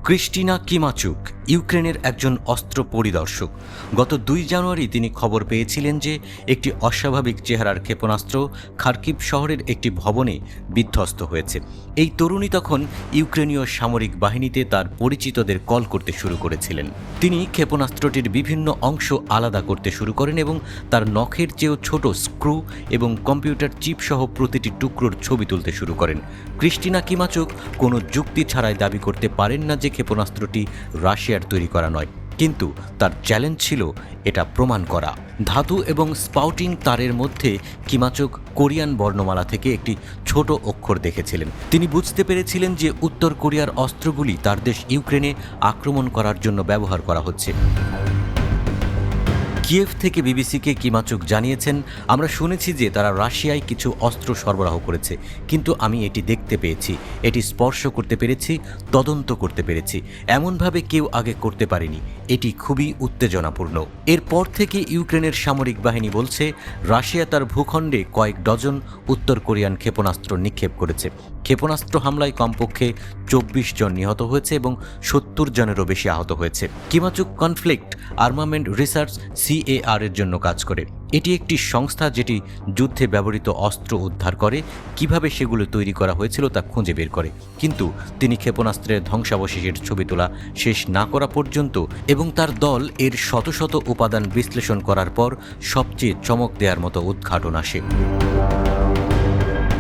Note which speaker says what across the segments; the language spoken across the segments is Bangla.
Speaker 1: ক্রিস্টিনা কিমাচুক ইউক্রেনের একজন অস্ত্র পরিদর্শক। গত 2 জানুয়ারি তিনি খবর পেয়েছিলেন যে একটি অস্বাভাবিক চেহারার ক্ষেপণাস্ত্র খার্কিভ শহরের একটি ভবনে বিধ্বস্ত হয়েছে। এই তরুণী তখন ইউক্রেনীয় সামরিক বাহিনীতে তার পরিচিতদের কল করতে শুরু করেছিলেন। তিনি ক্ষেপণাস্ত্রটির বিভিন্ন অংশ আলাদা করতে শুরু করেন এবং তার নখের চেয়েও ছোট স্ক্রু এবং কম্পিউটার চিপ সহ প্রতিটি টুকরোর ছবি তুলতে শুরু করেন। ক্রিস্টিনা কিমাচুক কোনো যুক্তি ছাড়াই দাবি করতে পারেন না যে ক্ষেপণাস্ত্রটি রাশিয়ার তৈরি করা নয়, কিন্তু তার চ্যালেঞ্জ ছিল এটা প্রমাণ করা। ধাতু এবং স্পাউটিং তারের মধ্যে কিমাচুক কোরিয়ান বর্ণমালা থেকে একটি ছোট অক্ষর দেখেছিলেন। তিনি বুঝতে পেরেছিলেন যে উত্তর কোরিয়ার অস্ত্রগুলি তার দেশ ইউক্রেনে আক্রমণ করার জন্য ব্যবহার করা হচ্ছে। কিয়েভ থেকে বিবিসিকে কিমাচুক জানিয়েছেন, আমরা শুনেছি যে তারা রাশিয়ায় কিছু অস্ত্র সরবরাহ করেছে, কিন্তু আমি এটি দেখতে পেয়েছি, এটি স্পর্শ করতে পেরেছি, তদন্ত করতে পেরেছি, এমনভাবে কেউ আগে করতে পারেনি। এটি খুবই উত্তেজনাপূর্ণ। এরপর থেকে ইউক্রেনের সামরিক বাহিনী বলছে রাশিয়া তার ভূখণ্ডে কয়েক ডজন উত্তর কোরিয়ান ক্ষেপণাস্ত্র নিক্ষেপ করেছে। ক্ষেপণাস্ত্র হামলায় কমপক্ষে 24 জন নিহত হয়েছে এবং 70 জনেরও বেশি আহত হয়েছে। কিমাচুক কনফ্লিক্ট আর্মামেন্ট রিসার্চ CAR এর জন্য কাজ করে। এটি একটি সংস্থা যেটি যুদ্ধে ব্যবহৃত অস্ত্র উদ্ধার করে, কিভাবে সেগুলো তৈরি করা হয়েছিল তা খুঁজে বের করে। কিন্তু তিনি ক্ষেপণাস্ত্রের ধ্বংসাবশেষের ছবি তোলা শেষ না করা পর্যন্ত এবং তার দল এর শত শত উপাদান বিশ্লেষণ করার পর সবচেয়ে চমক দেওয়ার মতো উদ্ঘাটন আসে।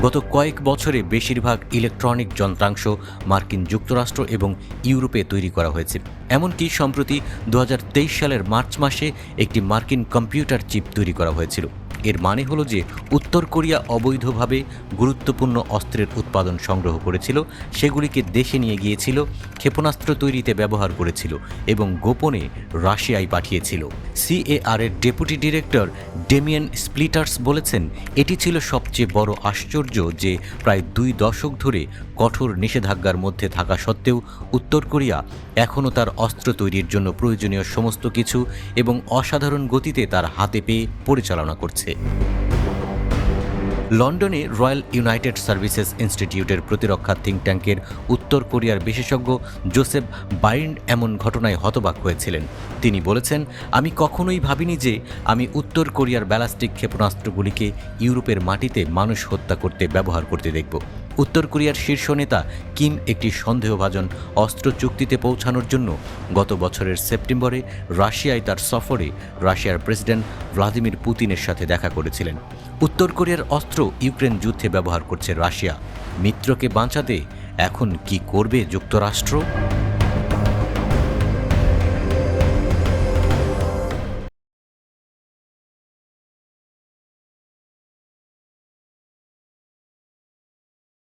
Speaker 1: গত কয়েক বছরে বেশিরভাগ ইলেকট্রনিক যন্ত্রাংশ মার্কিন যুক্তরাষ্ট্র এবং ইউরোপে তৈরি করা হয়েছে। এমনকি সম্প্রতি 2023 সালের মার্চ মাসে একটি মার্কিন কম্পিউটার চিপ তৈরি করা হয়েছিল। এর মানে হলো যে উত্তর কোরিয়া অবৈধভাবে গুরুত্বপূর্ণ অস্ত্রের উৎপাদন সংগ্রহ করেছিল, সেগুলিকে দেশে নিয়ে গিয়েছিল, ক্ষেপণাস্ত্র তৈরিতে ব্যবহার করেছিল এবং গোপনে রাশিয়ায় পাঠিয়েছিল। CAR এর ডেপুটি ডিরেক্টর ডেমিয়ান স্প্লিটার্স বলেছেন, এটি ছিল সবচেয়ে বড় আশ্চর্য যে প্রায় 2 দশক ধরে কঠোর নিষেধাজ্ঞার মধ্যে থাকা সত্ত্বেও উত্তর কোরিয়া এখনও তার অস্ত্র তৈরির জন্য প্রয়োজনীয় সমস্ত কিছু এবং অসাধারণ গতিতে তার হাতে পেয়ে পরিচালনা করছে। লন্ডনে রয়্যাল ইউনাইটেড সার্ভিসেস ইনস্টিটিউটের প্রতিরক্ষা থিঙ্ক ট্যাঙ্কের উত্তর কোরিয়ার বিশেষজ্ঞ জোসেফ বাইন্ড এমন ঘটনায় হতবাক হয়েছিলেন। তিনি বলেছেন, আমি কখনোই ভাবিনি যে আমি উত্তর কোরিয়ার ব্যালিস্টিক ক্ষেপণাস্ত্রগুলিকে ইউরোপের মাটিতে মানুষ হত্যা করতে ব্যবহার করতে দেখব। উত্তর কোরিয়ার শীর্ষ নেতা কিম একটি সন্দেহভাজন অস্ত্র চুক্তিতে পৌঁছানোর জন্য গত বছরের সেপ্টেম্বরে রাশিয়ায় তার সফরে রাশিয়ার প্রেসিডেন্ট ভ্লাদিমির পুতিনের সাথে দেখা করেছিলেন। উত্তর কোরিয়ার অস্ত্র ইউক্রেন যুদ্ধে ব্যবহার করছে রাশিয়া। মিত্রকে বাঁচাতে এখন কি করবে যুক্তরাষ্ট্র?